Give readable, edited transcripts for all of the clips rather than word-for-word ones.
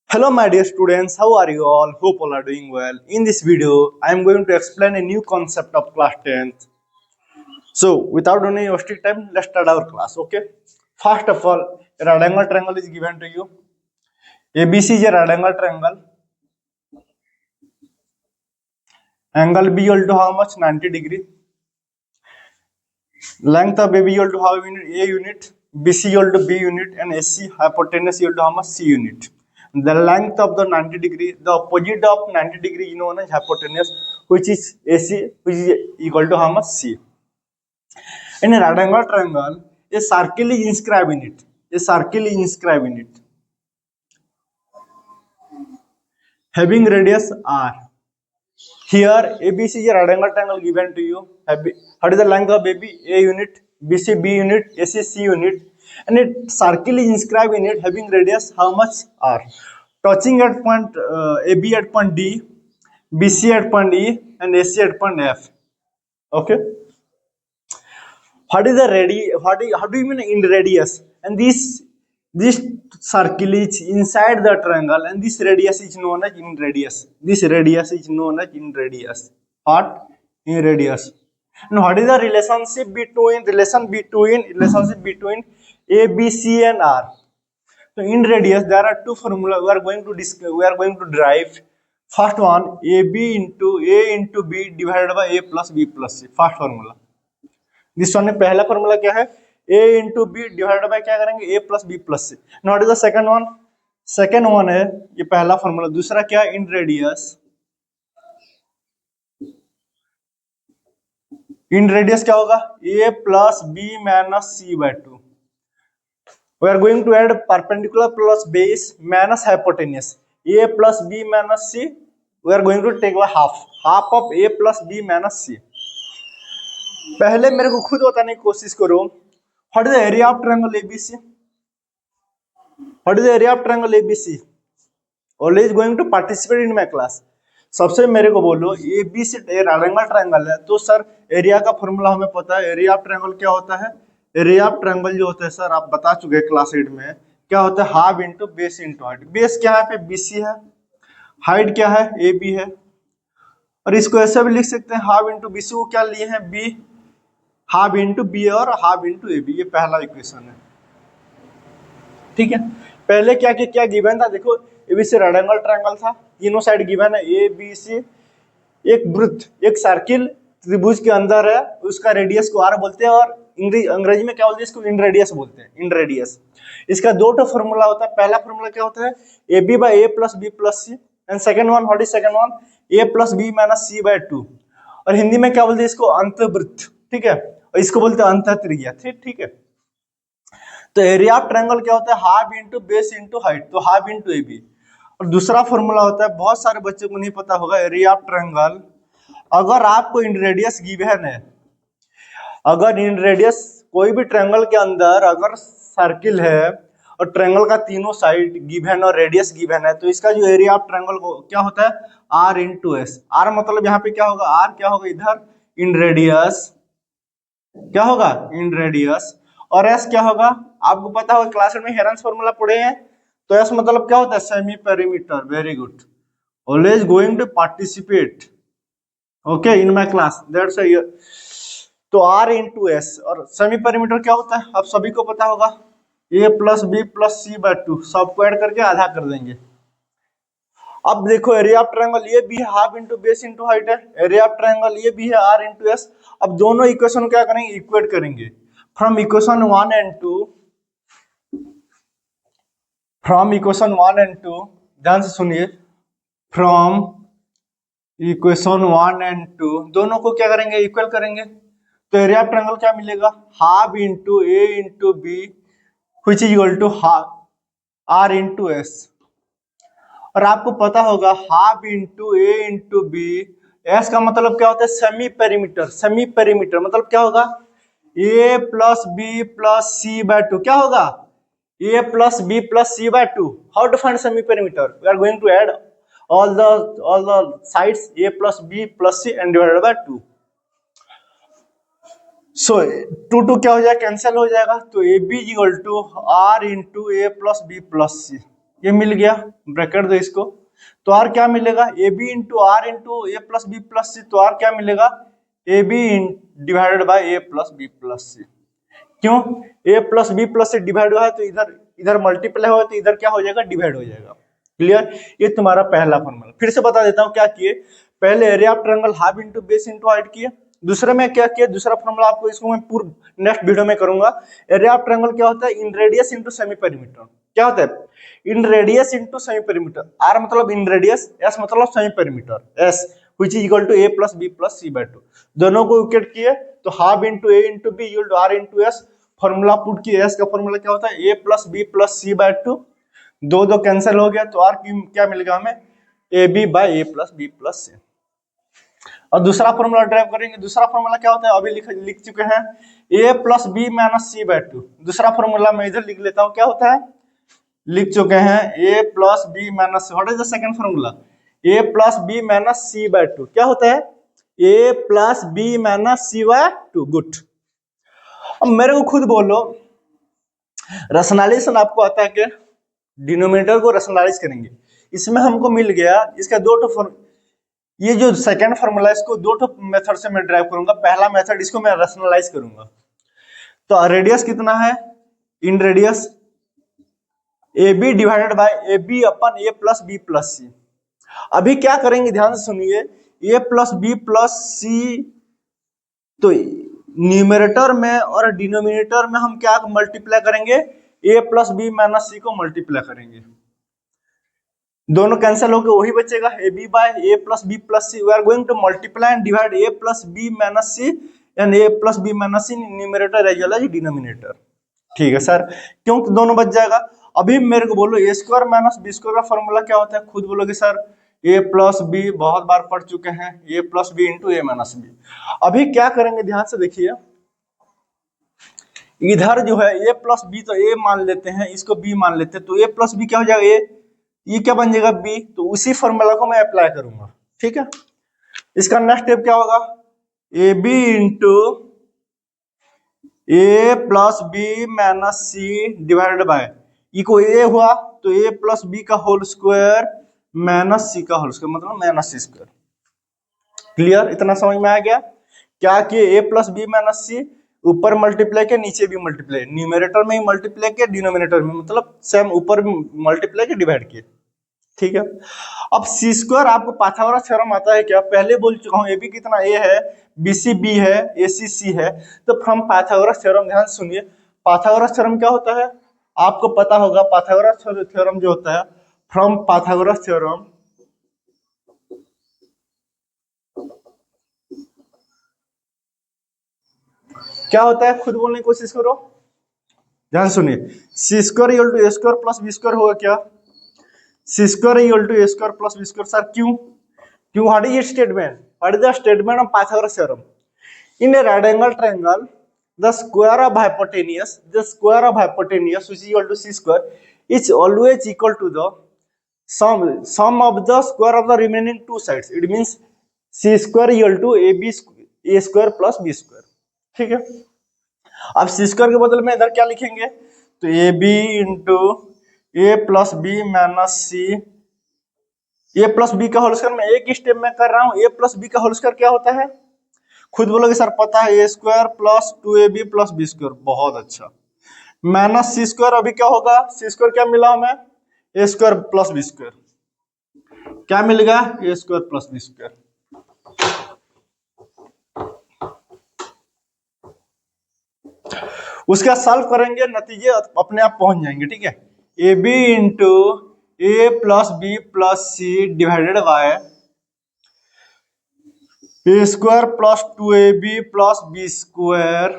Hello my dear students, how are you all? Hope all are doing well. In this video, I am going to explain a new concept of class 10th. So without any wasting time, let's start our class, okay? First of all, a right angle triangle is given to you. ABC is a right angle triangle. Angle B equal to how much? 90 degree. Length of AB equal to how unit? A unit. BC equal to B unit and AC hypotenuse equal to how much? C unit. The length of the 90 degree, the opposite of 90 degree is known as hypotenuse, which is AC, which is equal to how much? C. In a right angle triangle, a circle is inscribed in it. A circle is inscribed in it, having radius R. Here, ABC is a right angle triangle given to you. What is the length of AB? A unit, BC B unit, AC C unit, and a circle is inscribed in it having radius how much? R. Touching at point AB at point D, BC at point E, and AC at point F. Okay. What is the how do you mean in radius? And this circle is inside the triangle, and this radius is known as in radius. This radius is known as in radius. What? In radius. And what is the relationship between A, B, C, and R? So in radius there are two formulas we are going to derive. First one, AB into A into B divided by A plus B plus C. First formula. This one में पहला formula क्या है? A into B divided by क्या करेंगे? A plus B plus C. Not is the second one. Second one है ये पहला formula. दूसरा क्या है? इन रेडियस. इन रेडियस क्या होगा? A plus B minus C by 2. We are going to add perpendicular plus base minus hypotenuse. A plus B minus C. We are going to take half of A plus B minus C. पहले मेरे को खुद बताने की कोशिश करो. What is the area of triangle ABC? What is the area of triangle ABC? Always going to participate in my class. सबसे मेरे को बोलो एबीसी राइट एंगल ट्रायंगल है तो सर एरिया का फॉर्मूला हमें पता है. एरिया ऑफ ट्रायंगल क्या होता है? एरिया ऑफ ट्रायंगल जो होता है सर आप बता चुके हैं क्लास 8 में. क्या होता है? Half into base into height. Base क्या है? पे बीसी है. हाइट क्या है? ए बी है. और इसको ऐसे भी लिख सकते हैं हाफ इंटू बीसी को क्या लिए हैं? बी. हाफ इंटू बी और हाफ इंटू ए बी. ये पहला इक्वेशन है. ठीक है. पहले क्या गिवन था? देखो एबीसी राइट एंगल ट्रायंगल था. तीनों साइड गिवन है ए बी सी. एक वृत्त एक सर्किल त्रिभुज के अंदर है. उसका रेडियस को आर बोलते हैं और अंग्रेजी में क्या बोलते हैं? इसको इन रेडियस बोलते हैं. इन रेडियस. इसका दो तो फॉर्मूला होता है. पहला फॉर्मूला क्या होता है? A B by A plus B plus C. And second one what is second one? A plus B minus C by 2. और हिंदी में क्या बोलते हैं इसको? अंतःवृत्त. ठीक है. और इसको बोलते हैं अंतःत्रिज्या. ठीक है. तो एरिया ऑफ ट्रायंगल क्या होता है? Half into base into height. तो हाफ इंटू ए बी. और दूसरा फॉर्मूला होता है बहुत सारे बच्चों को नहीं पता होगा. एरिया ऑफ ट्रायंगल अगर आपको इन रेडियस गिवन है, अगर इन रेडियस कोई भी ट्रायंगल के अंदर अगर सर्किल है और ट्रायंगल का तीनों साइड गिवन और रेडियस गिवन है तो इसका जो एरिया ऑफ ट्रायंगल क्या होता है? Are into S. आर मतलब यहाँ पे क्या होगा? आर क्या होगा इधर? इन रेडियस. क्या होगा? इन रेडियस. और एस क्या होगा? आपको पता होगा क्लास में हेरन्स फॉर्मूला पढ़े हैं. तो एस मतलब क्या होता है? Semi perimeter. Very good. Always going to participate okay in my class. That's तो आर इंटू एस. और सेमी पेरीमीटर क्या होता है? आप सभी को पता होगा. A plus B plus C by 2. सबको ऐड करके आधा कर देंगे. अब देखो एरिया ऑफ ट्रायंगल ये भी है half into base into height है. एरिया ऑफ ट्रायंगल ये भी है आर इंटू एस. अब दोनों इक्वेशन क्या करेंगे? इक्वेट करेंगे. फ्रॉम इक्वेशन 1 एंड 2 ध्यान से सुनिए. फ्रॉम इक्वेशन 1 एंड 2 दोनों को क्या करेंगे? इक्वल करेंगे. तो एरिया ऑफ ट्रायंगल क्या मिलेगा? Half into A into B which is equal to half R into S. और आपको पता होगा half into A into B. S का मतलब क्या होता है? Semi perimeter. सेमी पेरीमीटर मतलब क्या होगा? A plus B plus C by 2. क्या होगा? A plus B plus C by 2. How to find semi perimeter? We are going to add all the sides a plus b plus c and divided by 2. so 2 क्या हो जाएगा? Cancel हो जाएगा. तो A B equal to R into A plus B plus C. ये मिल गया, bracket दो इसको, तो आर क्या मिलेगा, A B into R into A plus B plus C, तो आर क्या मिलेगा, A B divided by A plus B plus C. क्यों, A plus B plus C divide हुआ है तो इधर इधर मल्टीप्लाई हुआ तो इधर क्या हो जाएगा, डिवाइड हो जाएगा। क्लियर, ये तुम्हारा पहला फॉर्मूला। फिर से बता देता हूँ क्या किए, पहले area of triangle half into base into height किए, दूसरे में क्या किया, दूसरा फॉर्मूला आपको इसको मैं पूर्ण नेक्स्ट वीडियो में करूंगा। एरिया ऑफ ट्रायंगल क्या होता है, इन रेडियस इंटू सेमी पेरीमीटर। क्या होता है, इन radius into semi perimeter. R मतलब इन रेडियस, एस मतलब semi perimeter, S which is equal to a plus b plus c by 2। दोनों को इक्वेट किए तो half into A into B equal to R into S, formula put किए, S का formula क्या होता है, a plus B plus C by 2, दो दो कैंसिल हो गया तो आर क्या मिलेगा हमें, A B by A plus B plus C. और दूसरा फॉर्मूला ड्राइव करेंगे, दूसरा फॉर्मूला क्या होता है, अभी लिख चुके हैं, a plus B minus C by 2। दूसरा फॉर्मूला मैं इधर लिख लेता हूँ, क्या होता है, लिख चुके हैं a plus B minus, what is the second formula, a plus B minus C by 2। क्या होता है, a plus B minus C by 2। Good. अब मेरे को खुद बोलो, रैशनलाइजेशन आपको आता है क्या, डिनोमिनेटर को रैशनलाइज करेंगे, इसमें हमको मिल गया इसका दो ठो, ये जो सेकंड फॉर्मूला है इसको दो ठो मेथड से मैं ड्राइव करूंगा। पहला मेथड इसको मैं रैशनलाइज करूंगा, तो रेडियस कितना है, इन radius A B divided by A B upon A plus B plus C. अभी क्या करेंगे, ध्यान से सुनिए, A plus B plus C, तो न्यूमरेटर में और डिनोमिनेटर में हम क्या मल्टीप्लाई करेंगे, A plus B minus C को मल्टीप्लाई करेंगे, दोनों कैंसिल होकर वही बचेगा, A B by A plus B plus C. We are going to multiply and divide A plus B minus C and A plus B minus C numerator as well as denominator. ठीक है sir, क्यों, दोनों बच जाएगा। अभी मेरे को बोलो ए स्क्वायर माइनस बी स्क्वायर का फॉर्मूला क्या होता है, खुद बोलोगे सर ए प्लस बी, बहुत बार पढ़ चुके हैं, ए प्लस बी इंटू ए माइनस बी। अभी क्या करेंगे, ध्यान से देखिए, इधर जो है ए प्लस बी तो ए मान लेते हैं, इसको बी मान लेते हैं, तो ए प्लस बी क्या हो जाएगा, ये क्या बन जाएगा बी, तो उसी फॉर्मूला को मैं अप्लाई करूंगा। ठीक है, इसका नेक्स्ट स्टेप क्या होगा, A B into A plus B minus C divided by, E को ए हुआ तो ए प्लस बी का होल स्क्वायर माइनस सी का होल स्क्वायर, मतलब माइनस सी स्क्वायर। क्लियर, इतना समझ में आ गया। क्या किए, A plus B minus C ऊपर मल्टीप्लाई के नीचे भी मल्टीप्लाई, न्यूमरेटर में ही मल्टीप्लाई के डिनोमिनेटर में, मतलब सेम ऊपर मल्टीप्लाई के डिवाइड किए। ठीक है, अब सी स्क्वायर आपको पाइथागोरस थ्योरम आता है क्या, पहले बोल चुका हूं, ए बी कितना ए है, बी सी बी है, ए सी सी है, तो फ्रॉम पाइथागोरस थ्योरम, ध्यान सुनिए, पाइथागोरस थ्योरम क्या होता है आपको पता होगा, पाइथागोरस थ्योरम जो होता है, फ्रॉम पाइथागोरस थ्योरम क्या होता है, खुद बोलने की कोशिश करो, ध्यान सुनिए, C square equal to A square plus B square होगा क्या, C square equal to A square plus B square. Sir क्यों, क्यों, what is statement, what is the statement of Pythagoras theorem, in a right angle triangle the square of hypotenuse which is equal to c square is always equal to the sum of the square of the remaining two sides। it means c square equal to a square plus b square। ठीक है, अब c square के बदले में इधर क्या लिखेंगे, तो A B into A plus B minus C, A plus B का होल स्क्वायर मैं एक स्टेप में कर रहा हूं, ए प्लस बी का होल स्क्वायर क्या होता है, खुद बोलोगे सर पता है, A square plus 2ab plus B square. बहुत अच्छा, माइनस सी स्क्वायर, अभी क्या होगा, सी स्क्वायर क्या मिला हमें, A square plus B square, क्या मिलेगा, A square plus B square. उसका सॉल्व करेंगे, नतीजे अपने आप पहुंच जाएंगे। ठीक है, A B into A plus B plus C divided by A square plus 2ab plus B square,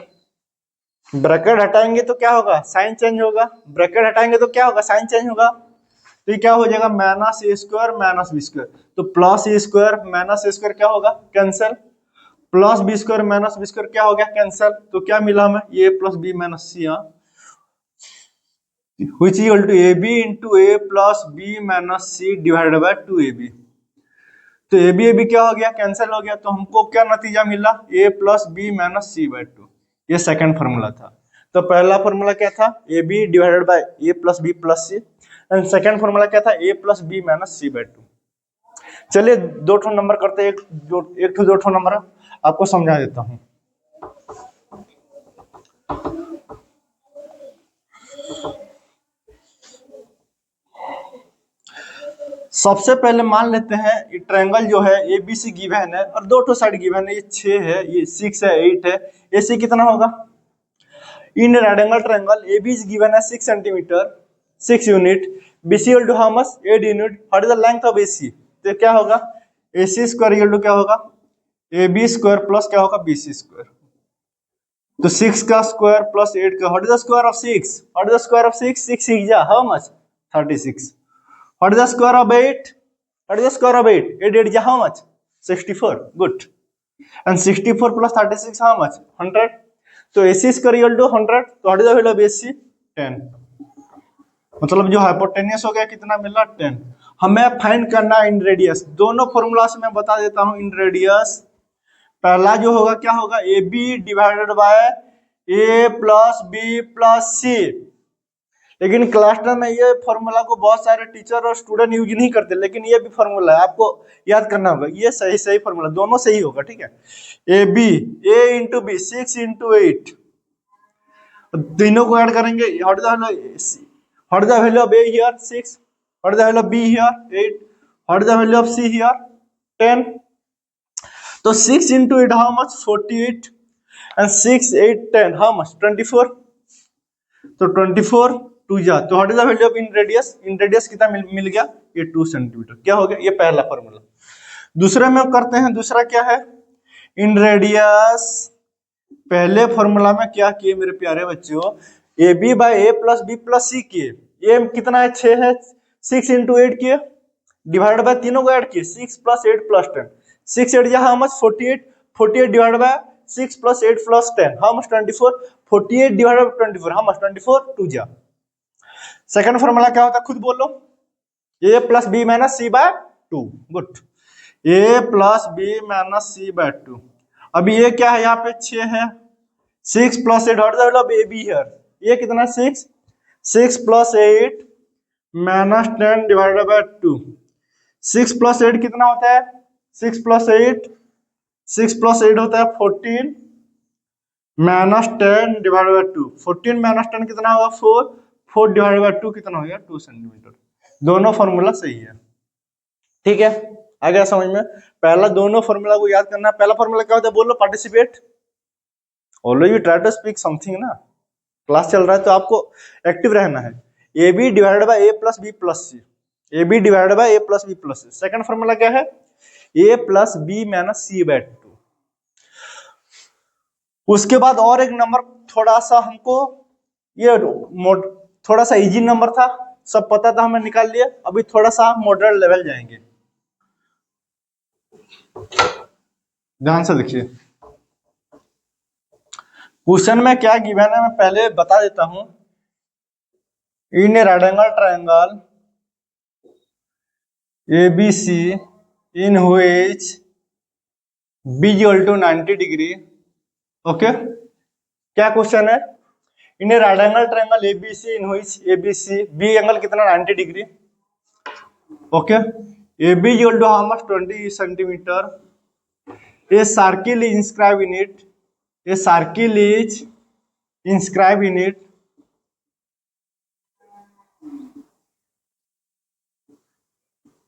bracket हटाएंगे तो क्या होगा, साइन चेंज होगा, ब्रैकेट हटाएंगे तो क्या होगा, साइन चेंज होगा, तो ये क्या हो जाएगा, minus A square minus B square, तो plus A square minus A square क्या होगा, cancel, plus B square minus B square क्या हो गया, कैंसिल, तो क्या मिला हमें, A plus B minus C, which is equal to ab into a plus b minus c divided by 2ab। तो ए बी क्या हो गया, कैंसिल हो गया, तो हमको क्या नतीजा मिला, a plus B minus C by 2। ये सेकंड फॉर्मूला था। तो पहला फॉर्मूला क्या था, A B divided by A plus B plus C, and second formula क्या था, A plus B minus C by two. चलिए दो ठो नंबर करते हैं, एक ठो दो ठो नंबर आपको समझा देता हूं। सबसे पहले मान लेते हैं ये ट्रायंगल जो है एबीसी गिवन है और दो ठो साइड गिवन है, ये 6 है, ये 6 है, 8 है। एसी कितना होगा? In right angle triangle AB is given as 6 centimeter 6 unit, BC equal to how much 8 unit, what is the length of AC? तो क्या होगा, AC स्क्वायर इक्वल टू क्या होगा, AB स्क्वायर प्लस क्या होगा BC स्क्वायर। तो 6 का square plus 8 का, what is the square of 6? What is the square of 6? 6 6 ja how much 36. What is the square of 8? What is the square of 8? 8 8 ja how much 64. Good. And 64 plus 36 how much 100. तो AC square equal to 100, तो what is the value of AC 10। मतलब जो hypotenuse हो गया कितना मिला 10। हमें find करना इन रेडियस, दोनों फॉर्मूला से मैं बता देता हूं इन रेडियस। पहला जो होगा क्या होगा, AB divided by A plus B plus C। लेकिन क्लास 10 में ये फॉर्मूला को बहुत सारे टीचर और स्टूडेंट यूज नहीं करते, लेकिन ये भी फॉर्मूला है, आपको याद करना होगा, ये सही फॉर्मूला, दोनों सही होगा, ठीक है। A इंटू बी 6 इंटू 8, तीनों को ऐड करेंगे, what is the value of A here 6, what is the value of B here 8, what is the value of C here 10। तो 6 into 8 how much 48 and 6 8 10 how much 24। तो 24 2 जा, तो what is the value of in radius कितना मिल गया, ये 2 centimetre. क्या हो गया, ये पहला फॉर्मूला। दूसरे में करते हैं, दूसरा क्या है, इन रेडियस पहले फॉर्मूला में क्या किए मेरे प्यारे बच्चों, A B by A plus B plus C किए, ये कितना है 6 है, 6 इंटू 8 किए, डिवाइड बाय तीनों को ऐड किए 6 plus 8 plus 10, 6 8 how much 48, 48 divide by 6 plus 8 plus 10 how much 24, 48 divide by 24 how much 24 2 जा। सेकंड फॉर्मूला क्या होता है खुद बोलो, ए plus B minus C by 2। Good, A plus B minus C by 2। अभी ये क्या है, यहाँ पे 6 है, 6 plus 8 what is the value of A be here, ये कितना 6 plus 8 minus 10 divided by 2। 6 plus 8 कितना होता है, 6 प्लस 8 होता है 14 माइनस 10 डिवाइडेड बाय 2। 14 माइनस 10 कितना होगा 4 डिवाइडेड बाय 2 कितना हो गया 2 सेंटीमीटर। दोनों फॉर्मूला सही है, ठीक है, आ गया समझ में। पहला दोनों फॉर्मूला को याद करना। पहला फॉर्मूला क्या होता है बोलो, participate, always you try to speak something ना, क्लास चल रहा है तो आपको एक्टिव रहना है। A B divided by A plus B plus C, A B divided by A plus B plus C. Second formula क्या है, A plus B minus C by 2। उसके बाद और एक नंबर थोड़ा सा हमको, ये थोड़ा सा इजी नंबर था, सब पता था, हमें निकाल लिया। अभी थोड़ा सा मॉडरेट लेवल जाएंगे, ध्यान से देखिए। क्वेश्चन में क्या गिवन है मैं पहले बता देता हूं। In a right angle triangle ABC in which B equal to 90 degree, okay. क्या क्वेश्चन है, in a right angle triangle ABC in which ABC B angle कितना 90 degree, okay. AB equal to how much 20 centimetre, a circle is inscribed in it, a circle is inscribed in it,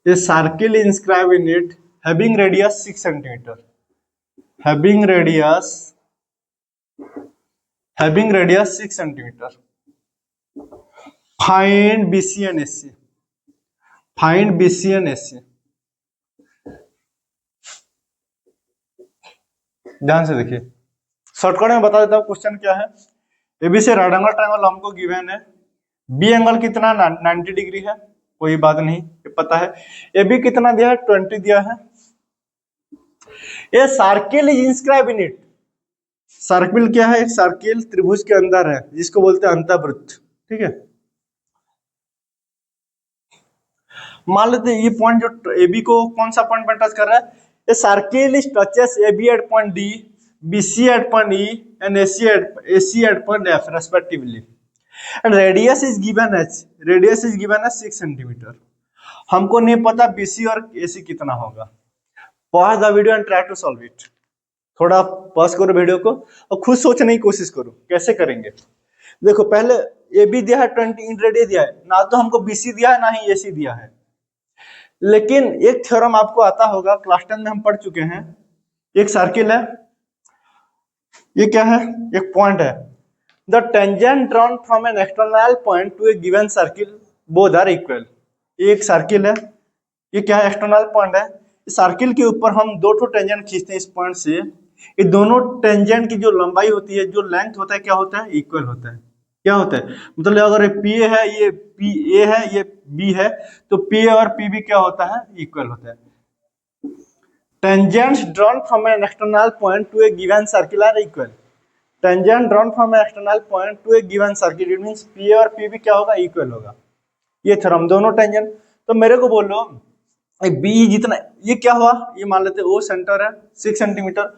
a circle is inscribed in it having radius 6 centimeter, having radius 6 centimeter. Find BC and AC, find BC and AC। ध्यान से देखिए, shortcut में बता देता हूँ question क्या है। ABC right angle triangle हमको गिवन है, बी एंगल कितना 90 डिग्री है, कोई बात नहीं, ये पता है। ए बी कितना दिया है 20 दिया है। A circle is inscribe in it, circle क्या है, एक सर्किल त्रिभुज के अंदर है जिसको बोलते हैं अंतःवृत्त, ठीक है। मान लेते हैं ये पॉइंट जो ए बी को कौन सा पॉइंट पर टच कर रहा है, a circle is touches A B at point D, BC at point E and AC at point F respectively. And radius is given H, radius is given H 6 centimetre. हमको नहीं पता BC और AC कितना होगा। Pause the video and try to solve it. थोड़ा pause करो video को और खुद सोचने की कोशिश करो कैसे करेंगे। देखो पहले ए बी दिया है 20 इन रेडियस दिया है, ना तो हमको बीसी दिया है ना ही एसी दिया है। लेकिन एक थ्योरम आपको आता होगा, क्लास 10 में हम पढ़ चुके हैं। एक सर्किल है, ये क्या है, एक पॉइंट है। The tangent drawn from an external point to a given circle both are equal. एक सर्किल है, ये क्या है, एक्सटर्नल पॉइंट है। इस सर्किल के ऊपर हम दो ठो टेंजेंट खींचते हैं इस पॉइंट से। ये दोनों टेंजेंट की जो लंबाई होती है, जो लेंथ होता है, क्या होता है, इक्वल होता है। क्या होता है मतलब अगर पी ए है, ये पी ए है, ये बी है, तो पी ए और पी बी क्या होता है, इक्वल होता है। Tangents drawn from an external point to a given circle are equal. Tangent drawn from an external point to a given circle, it means P A और P B क्या होगा, equal होगा। ये थ्योरम दोनों tangent. तो मेरे को बोलो बी जितना, ये क्या हुआ, ये मान लेते ओ सेंटर है 6 सेंटीमीटर।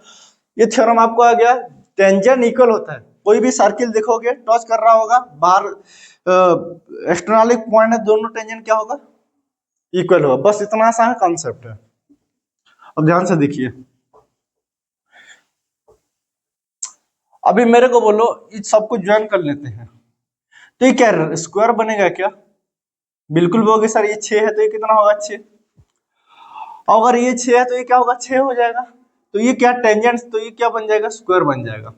ये थ्योरम आपको आ गया, टेंजेंट इक्वल होता है। कोई भी सर्किल देखोगे टच कर रहा होगा, बाहर एक्सटर्नल पॉइंट है, दोनों टेंजेंट क्या होगा, इक्वल होगा। बस इतना सा कॉन्सेप्ट है। अब ध्यान से देखिए, अभी मेरे को बोलो इस सबको ज्वाइन कर लेते हैं, तो ये क्या स्क्वायर बनेगा क्या, बिल्कुल बोलोगे सर ये 6 है तो ये कितना होगा 6। अगर ये 6 है तो ये क्या होगा, 6 हो जाएगा। तो ये क्या टेंजेंट, तो ये क्या बन जाएगा, स्क्वायर बन जाएगा।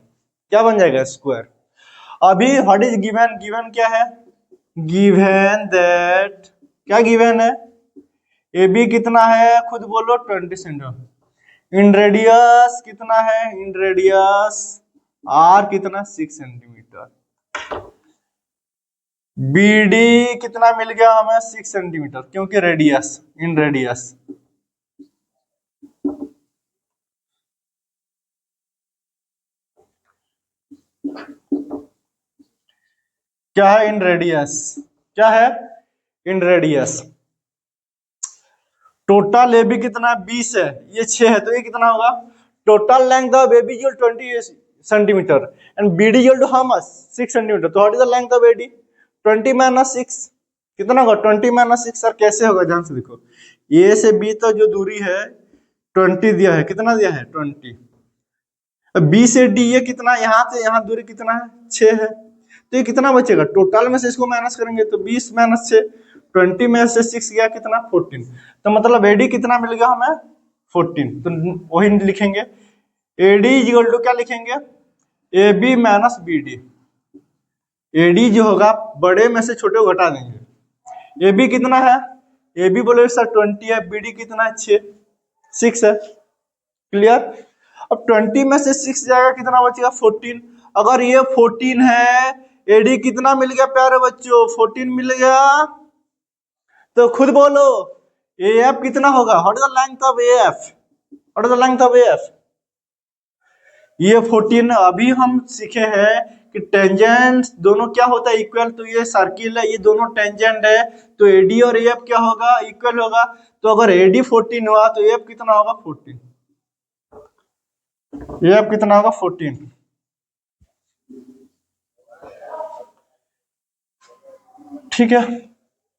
क्या बन जाएगा, स्क्वायर। अभी व्हाट इज गिवन, गिवन क्या है, गिवन दैट, क्या गिवन है, ए बी कितना है, खुद बोलो 20 सेंटीमीटर। इन रेडियस कितना है, इन रेडियस आर कितना 6 सेंटीमीटर। बी डी कितना मिल गया हमें 6 सेंटीमीटर, क्योंकि रेडियस, इन रेडियस। क्या है, इन रेडियस, क्या है, इन रेडियस। टोटल ए बी कितना 20 है, ये 6 है, तो ये कितना होगा, total length of A B equal 20 centimetre and B D equal to how much 6 centimetre. तो what is the length of A D, 20 minus 6 कितना होगा, 20 माइनस 6। सर कैसे होगा, ध्यान से देखो, ए से बी तक जो दूरी है 20 दिया है, कितना दिया है 20। बी से डी ये कितना, यहाँ से यहाँ दूरी कितना है 6 है, तो ये कितना बचेगा, टोटल में से इसको माइनस करेंगे तो 20 माइनस 6, 20 में से 6 गया कितना 14। तो मतलब एडी कितना मिल गया हमें 14। तो वही लिखेंगे, एडी इक्वल टू क्या लिखेंगे, A B minus B D. AD जो होगा बड़े में से छोटे को घटा देंगे। ए बी कितना है, ए बी बोले सर 20 है, बी डी कितना है 6 है। क्लियर। अब 20 में से 6 जाएगा कितना बचेगा 14। अगर ये 14 है, एडी कितना मिल गया प्यारे बच्चों, 14 मिल गया। तो खुद बोलो ए एफ कितना होगा, what is the length of A F, what is the length of A F, ये 14। अभी हम सीखे हैं कि टेंजेंट दोनों क्या होता है, इक्वल। तो ये सर्किल है, ये दोनों टेंजेंट है, तो एडी और एफ क्या होगा, इक्वल होगा। तो अगर एडी 14 हुआ तो एफ कितना होगा 14, एफ कितना होगा 14। ठीक है,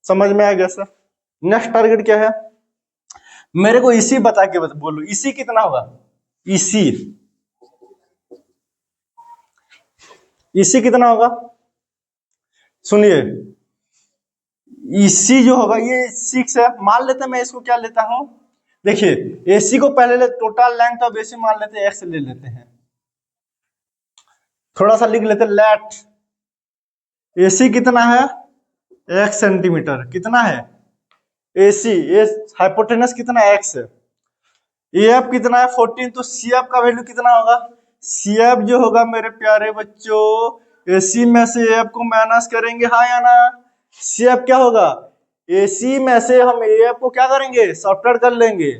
समझ में आ गया सर। नेक्स्ट टारगेट क्या है, मेरे को इसी बता के बोलो, इसी कितना होगा, इसी कितना होगा, सुनिए, इसी जो होगा ये 6 है। मान लेते हैं, मैं इसको क्या लेता हूं, देखिए एसी को पहले ले, टोटल लेंथ ऑफ एसी मान लेते हैं एक्स ले लेते हैं, थोड़ा सा लिख लेते हैं, लेट एसी कितना है x सेंटीमीटर, कितना है एसी, हाइपोटेनस कितना x है, एफ कितना है 14। तो सी एफ का वैल्यू कितना होगा, सी एफ जो होगा मेरे प्यारे बच्चों, एसी में से एफ को माइनस करेंगे, हाँ या ना। सी एफ क्या होगा, एसी में से हम एफ को क्या करेंगे, सब्ट्रैक्ट कर लेंगे।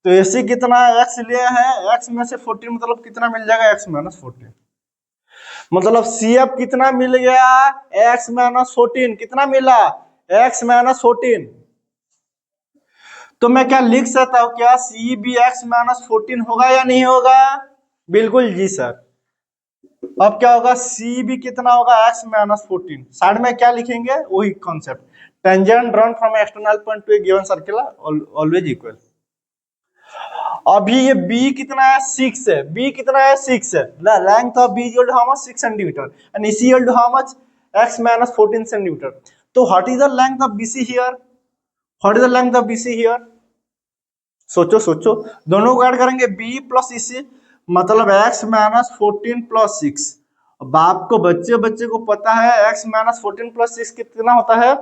तो एसी कितना x लिया है, x में से 14, मतलब कितना मिल जाएगा x माइनस 14। मतलब सी एफ कितना मिल गया, x माइनस 14, कितना मिला x माइनस 14। तो मैं क्या लिख सकता हूं, क्या सी बी एक्स माइनस 14 होगा या नहीं होगा, बिल्कुल जी सर। अब क्या होगा, सी भी कितना होगा, x माइनस 14। साइड में क्या लिखेंगे, वही concept, tangent drawn from external point to a given circle always equal. अभी ये b कितना है, 6 है, b कितना है, 6 है, length of b equal to how much, 6 centimetre, and ac equal to how much, x minus 14 centimetre. तो what is the length of bc here, what is the length of bc here, सोचो सोचो, दोनों को add करेंगे b plus ec, मतलब x minus 14 plus 6। बाप को बच्चे बच्चे को पता है x माइनस 14 प्लस 6 कितना होता है,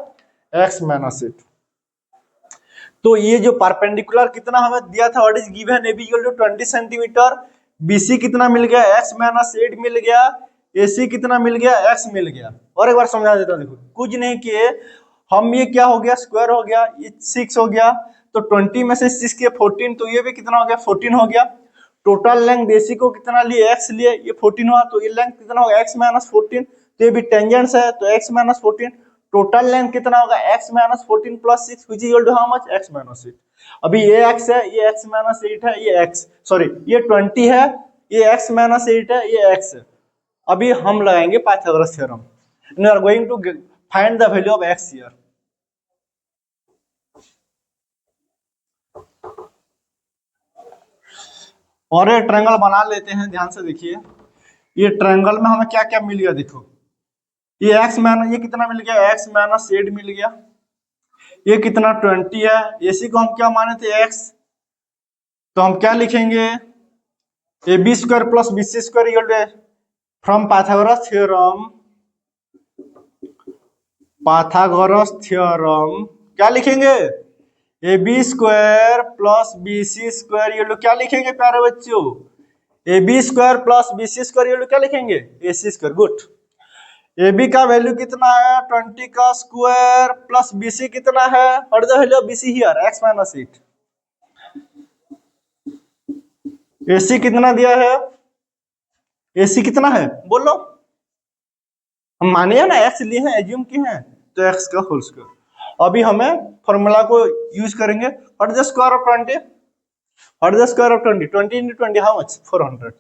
x माइनस 8। तो ये जो परपेंडिकुलर कितना हमें दिया था, what is given, A B equal to 20 centimetre, BC कितना मिल गया, x माइनस 8 मिल गया, एसी कितना मिल गया, x मिल गया। और एक बार समझा देता हूं, देखो कुछ नहीं किए हम, ये क्या हो गया, स्क्वायर हो गया, ये 6 हो गया, तो 20 में से 6 किए 14, तो ये भी कितना हो गया, 14 हो गया। टोटल लेंथ एसी को कितना लिए, x लिए, ये 14 हुआ, तो ये लेंथ कितना होगा, x माइनस 14, तो ये भी टेंजेंट्स है, तो x माइनस 14। टोटल लेंथ कितना होगा, x minus 14 plus 6 which equal to how much, x minus 8। अभी ये x है, ये x माइनस 8 है, ये x सॉरी ये 20 है, ये x माइनस 8 है, ये x है। अभी हम लगाएंगे Pythagoras theorem, we are going to find the value of x here. और ये ट्रायंगल बना लेते हैं, ध्यान से देखिए, ये ट्रायंगल में हमें क्या क्या मिल गया, देखो ये x माइनस, ये कितना मिल गया, x माइनस 8 मिल गया, ये कितना 20 है, एसी को हम क्या माने थे, x, तो हम क्या लिखेंगे, A B square plus B C square equal to, from Pythagoras theorem, Pythagoras theorem क्या लिखेंगे, A B square plus B C square equal to क्या लिखेंगे प्यारे बच्चों, A B square plus B C square equal to क्या लिखेंगे, A C square. Good, A B का value कितना है, 20 का स्क्वायर प्लस बी सी कितना है, what is the value of B C here, x minus 8। AC कितना दिया है, एसी कितना है बोलो, हम माने ना x लिए हैं, एज्यूम किए हैं, तो x का होल स्क्वायर। अभी हमें फॉर्मूला को यूज करेंगे, what is the square of 20, what is the square of 20, 20 into 20 how much, 400।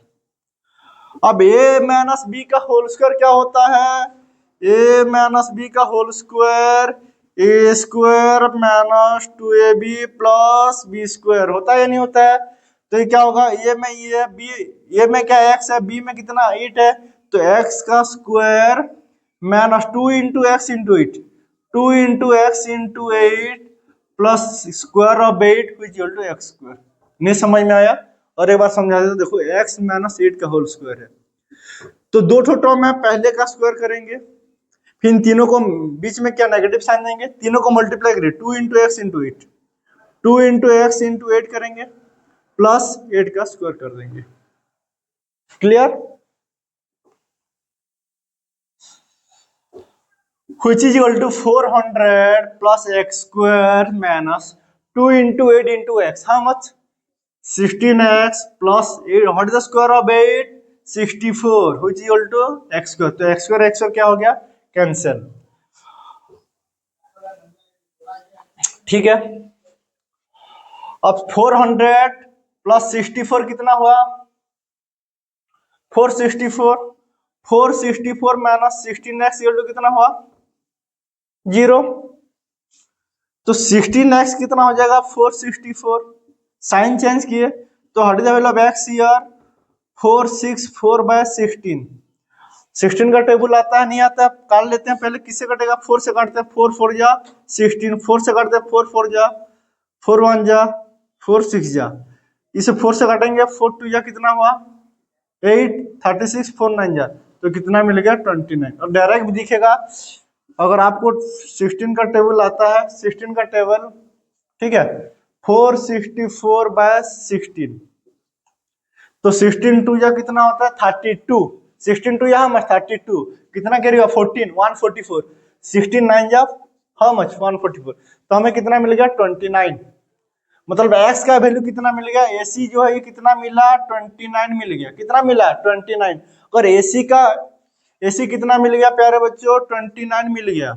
अब a माइनस b का होल स्क्वायर क्या होता है, a माइनस b का whole square A square minus 2ab plus B square होता है या नहीं होता है। तो ये क्या होगा, ए में ये b, ए में क्या x है, b में कितना 8 है, तो x का square minus 2 into x into 8, 2 into x into 8 plus square of 8 which equal to x square. नहीं समझ में आया, और एक बार समझा देता, देखो x माइनस 8 का होल स्क्वायर है, तो दो ठो टर्म है, पहले का स्क्वायर करेंगे, फिर इन तीनों को बीच में क्या नेगेटिव साइन देंगे, तीनों को मल्टीप्लाई करेंगे, 2 into x into 8, 2 into x into 8 करेंगे, प्लस 8 का स्क्वायर कर देंगे। Clear, which is equal to 400 plus x square minus 2 into 8 into x, how much, 16x plus 8, what is the square of 8, 64, which is equal to x square, तो x square क्या हो गया, cancel. ठीक है, अब 400 plus 64 कितना हुआ, 464, 464 minus 16x equal to कितना हुआ, 0, तो 16x कितना हो जाएगा, 464, साइन चेंज किए, तो what is the value of x here, 464 by 16, 16 का टेबल आता है नहीं आता है, काट लेते हैं, पहले किससे कटेगा, 4 से काटते हैं, 4 4 जा 16, 4 से काटते हैं, 4 4 जा 4 1 जा 4 6 जा, इसे 4 से काटेंगे, 4 2 जा कितना हुआ 8, 36 4 9 जा, तो कितना मिल गया 29। और डायरेक्ट भी दिखेगा, अगर आपको 16 का टेबल आता है, 16 का टेबल, ठीक है, 464 बाय 16, तो 16 2 जा कितना होता है 32, 16 2 या मच 32, कितना कैरी हुआ 14, 144, 16 9 जा हाउ मच 144, तो हमें कितना मिल गया 29। मतलब x का वैल्यू कितना मिल गया, AC जो है ये कितना मिला 29 मिल गया, कितना मिला 29। और AC कितना मिल गया प्यारे बच्चों, 29 मिल गया,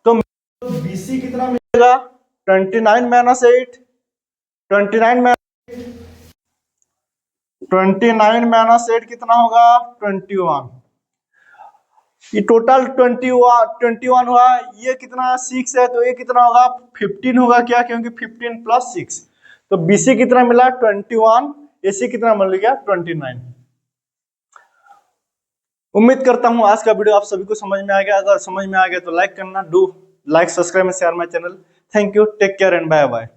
तो BC कितना मिलेगा 29 माइनस 8, 29 29 माइनस 8 कितना होगा 21। ये टोटल 21 हुआ, ये कितना 6 है तो ये कितना होगा 15 होगा क्या, क्योंकि 15 प्लस 6। तो BC कितना मिला 21, AC कितना मिल गया 29। उम्मीद करता हूं आज का वीडियो आप सभी को समझ में आ गया। अगर समझ में आ गया तो लाइक करना, do like, subscribe and share my channel. Thank you, take care and bye bye.